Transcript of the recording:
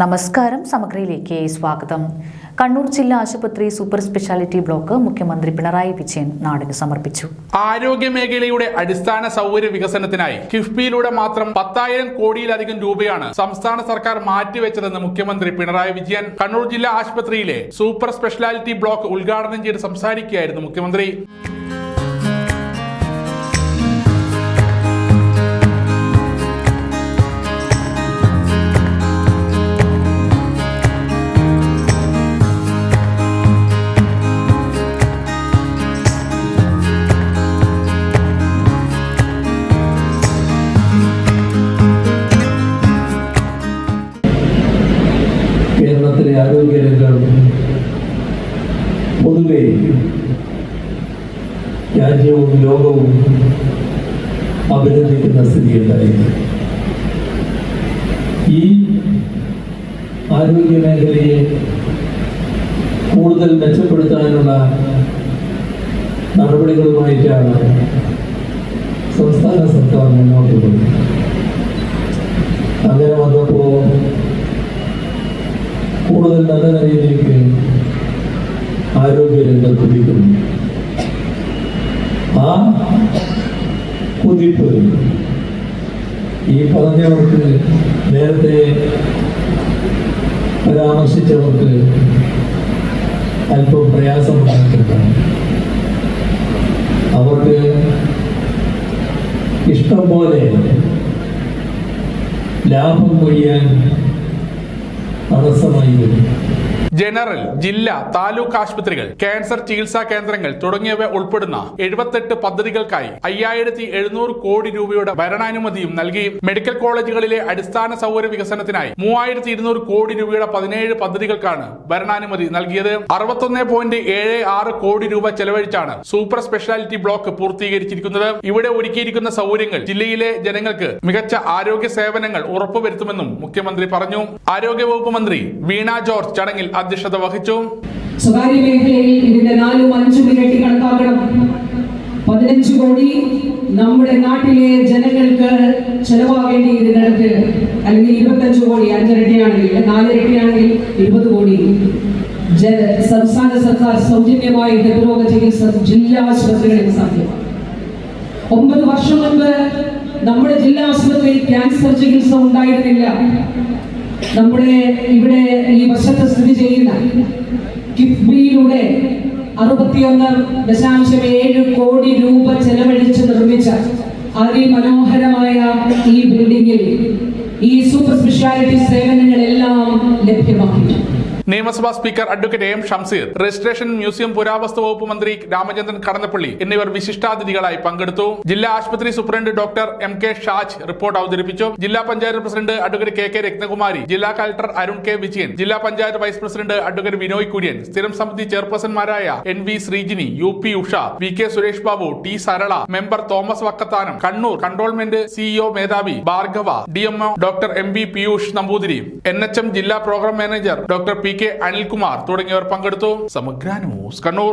നമസ്കാരം. സമഗ്രയിലേക്ക് സ്വാഗതം. കണ്ണൂർ ജില്ലാ ആശുപത്രി സൂപ്പർ സ്പെഷ്യാലിറ്റി ബ്ലോക്ക് മുഖ്യമന്ത്രി പിണറായി വിജയൻ നാടിന് സമർപ്പിച്ചു. ആരോഗ്യ മേഖലയുടെ അടിസ്ഥാന സൗകര്യ വികസനത്തിനായി കിഫ്ബിയിലൂടെ മാത്രം 10,000 കോടിയിലധികം രൂപയാണ് സംസ്ഥാന സർക്കാർ മാറ്റിവെച്ചതെന്ന് മുഖ്യമന്ത്രി പിണറായി വിജയൻ കണ്ണൂർ ജില്ലാ ആശുപത്രിയിലെ സൂപ്പർ സ്പെഷ്യാലിറ്റി ബ്ലോക്ക് ഉദ്ഘാടനം ചെയ്ത് സംസാരിക്കുകയായിരുന്നു മുഖ്യമന്ത്രി. കേരളത്തിലെ ആരോഗ്യരംഗം പൊതുവെ രാജ്യവും ലോകവും അഭിനന്ദിക്കുന്ന സ്ഥിതിയുണ്ടായിരുന്നു. ഈ ആരോഗ്യ മേഖലയെ കൂടുതൽ മെച്ചപ്പെടുത്താനുള്ള നടപടികളുമായിട്ടാണ് സംസ്ഥാന സർക്കാർ മുന്നോട്ട് പോകുന്നത്. അങ്ങനെ വന്നപ്പോൾ കൂടുതൽ നല്ല നിലയിലേക്ക് ആരോഗ്യരംഗം കുതിക്കുന്നു. ആ കുതിപ്പ് ഈ പറഞ്ഞവർക്ക്, നേരത്തെ പരാമർശിച്ചവർക്ക് അല്പം പ്രയാസമുണ്ടായിട്ടാണ്. അവർക്ക് ഇഷ്ടം പോലെ ലാഭം കൊയ്യാൻ തടസ്സമായി വരും. ജനറൽ, ജില്ലാ, താലൂക്ക് ആശുപത്രികൾ, ക്യാൻസർ ചികിത്സാ കേന്ദ്രങ്ങൾ തുടങ്ങിയവ ഉൾപ്പെടുന്ന 78 പദ്ധതികൾക്കായി 5,700 കോടി രൂപയുടെ ഭരണാനുമതിയും നൽകി. മെഡിക്കൽ കോളേജുകളിലെ അടിസ്ഥാന സൗകര്യ വികസനത്തിനായി 3,200 കോടി രൂപയുടെ 17 പദ്ധതികൾക്കാണ് ഭരണാനുമതി നൽകിയത്. 61.76 കോടി രൂപ ചെലവഴിച്ചാണ് സൂപ്പർ സ്പെഷ്യാലിറ്റി ബ്ലോക്ക് പൂർത്തീകരിച്ചിരിക്കുന്നത്. ഇവിടെ ഒരുക്കിയിരിക്കുന്ന സൗകര്യങ്ങൾ ജില്ലയിലെ ജനങ്ങൾക്ക് മികച്ച ആരോഗ്യ സേവനങ്ങൾ ഉറപ്പുവരുത്തുമെന്നും മുഖ്യമന്ത്രി പറഞ്ഞു. ആരോഗ്യവകുപ്പ് മന്ത്രി വീണ ജോർജ് ചടങ്ങിൽ അധ്യക്ഷത വഹിച്ചു. സ്വകാര്യ മേഖലയിൽ ഇതിന്റെ 4-5 ഇരട്ടി കണക്കാക്കണം. 15 കോടി നമ്മുടെ നാട്ടിലെ ജനങ്ങൾക്ക് ചെലവാകേണ്ടി ഇതിനടുത്ത്, അല്ലെങ്കിൽ 25 കോടി, 5 ഇരട്ടിയാണെങ്കിൽ 4 ഇരട്ടിയാണെങ്കിൽ 20 കോടി സംസ്ഥാന സർക്കാർ സൗജന്യമായി ഹൃദ്രോഗ ചികിത്സ ജില്ലാ ആശുപത്രികളിൽ സാധ്യമാണ്. 9 വർഷം മുൻപ് നമ്മുടെ ജില്ലാ ആശുപത്രിയിൽ ക്യാൻസർ ചികിത്സ ഉണ്ടായിരുന്നില്ല. നമ്മുടെ ഇവിടെ ഈ വശത്ത് സ്ഥിതി ചെയ്യുന്ന കിഫ്ബിയിലൂടെ 61.7 കോടി രൂപ ചെലവഴിച്ച് നിർമ്മിച്ച അതിമനോഹരമായ ഈ ബിൽഡിംഗിൽ ഈ സൂപ്പർ സ്പെഷ്യാലിറ്റി സേവനങ്ങളെല്ലാം ലഭ്യമാക്കി. നിയമസഭാ speaker advocate M Shamseer, registration museum പുരാവസ്തു വകുപ്പ് മന്ത്രി രാമചന്ദ്രൻ കടന്നപ്പള്ളി എന്നിവർ വിശിഷ്ടാതിഥികളായി പങ്കെടുത്തു. ജില്ലാ ആശുപത്രി superintendent doctor MK Shaj report അവതരിപ്പിച്ചു. ജില്ലാ panchayat president advocate KK Ratnakumari, ജില്ലാ കളക്ടർ അരുൺ K വിജയൻ, ജില്ലാ panchayat vice president advocate Vinoy Kurian, സ്ഥിരം സമിതി ചെയർപേഴ്സൺമാരായ NV Sreejini, UP Usha, VK Suresh Babu, T Sarala, member Thomas Vakkathanam, Kannur cantonment CEO മേധാവി Bhargava, DMO doctor MB Piyush Namboothiri, NHM ജില്ലാ programme manager doctor PK Anilkumar തുടങ്ങിയവർ പങ്കെടുത്തു. സമഗ്ര ന്യൂസ്, കണ്ണൂർ.